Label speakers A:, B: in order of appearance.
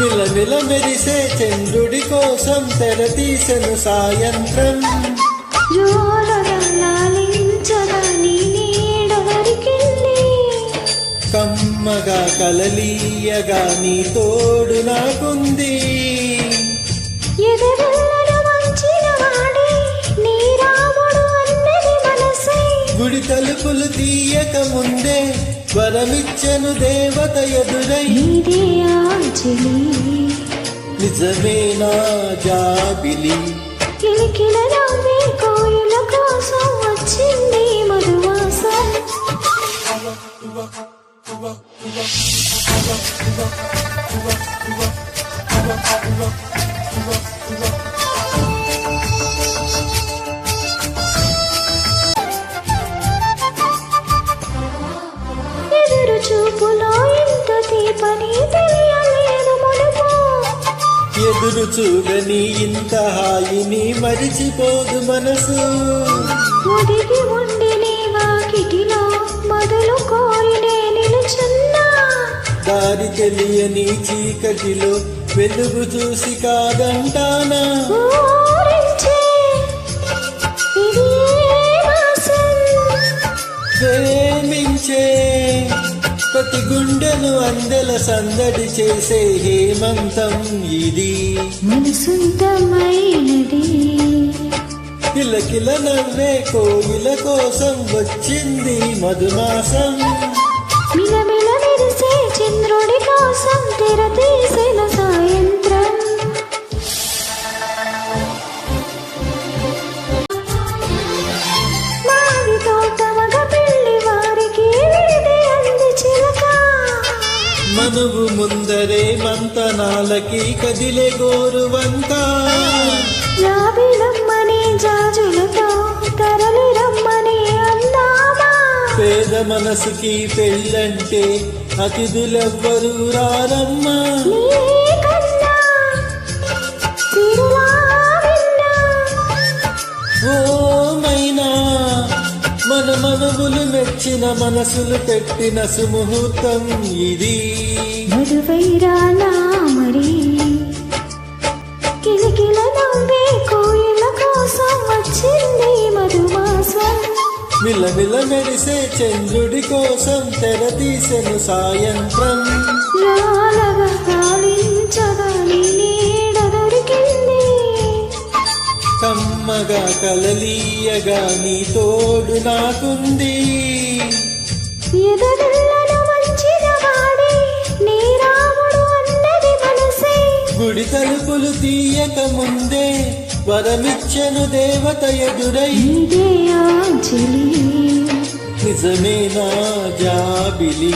A: మిలమిల మెరిసే చంద్రుడి కోసం తెర తీసెను సాయంత్రం. కమ్మగా కలలీయగా నీ తోడు నాకుంది. గుడి తలుపులు తీయక ముందే వరమిచ్చెను దేవత ఎదురై. నిజమేనా జాబిలి
B: కోయిల కోసం వచ్చింది మధువాసం. ఎదురు చూపులో ఇంత తీపని తెలియలేదు మునుపు.
A: ఎదురు చూడని ఇంత హాయిని మరిచిపోదు మనసు.
B: ఒదిగి ఉండి నీ వాకిటిలో మొదలు కోరినే నిలుచున్నా.
A: దారి తెలియని చీకటిలో వెలుగు చూసి కాదంటానా. ప్రేమించే ప్రతి గుండెను అందెల సందడి చేసే హేమంతం ఇది.
B: మనసుంతమైనది
A: కిలకిల నవ్వే కోయిల కోసం వచ్చింది మధుమాసం.
B: మిలమిల మెరిసే చంద్రుడి కోసం తెర తీసిన సాయంత్రం. మావి తోట మగ పెళ్లి వారికి విడిదే అంది చిలక.
A: మనువు ముందరే మంతనాలకి కదిలే గోరువంక.
B: జాబిలమ్మని జాజులతో తరలి రమ్మని అందామా.
A: పేద మనసుకి పెళ్ళంటే అతిథులెవ్వరూ రారమ్మా.
B: నీకన్నా సిరులా విన్నా.
A: ఓ మైనా మన మనవులు మెచ్చిన మనసులు పెట్టిన సుముహూర్తం ఇది.
B: మధువైరానా మరి కిలకిల నవ్వే కోయిల కోసం వచ్చింది మధుమాసం.
A: మిలమిల మెరిసే చంద్రుడి కోసం తెర తీసెను సాయంత్రం.
B: రాలగా రాలించగా నీ నీడ దొరికింది.
A: కమ్మగా కలలీయగా నీ తోడు నాకుంది.
B: ఎదరిల్లను వంచిన వాడే నీ రాముడు అన్నది మనసే.
A: గుడి తలుపులు తీయక ముందే వరమిచ్చెను దేవత ఎదురై.
B: ఇదే ఆ చెలి
A: నిజమేనా జాబిలి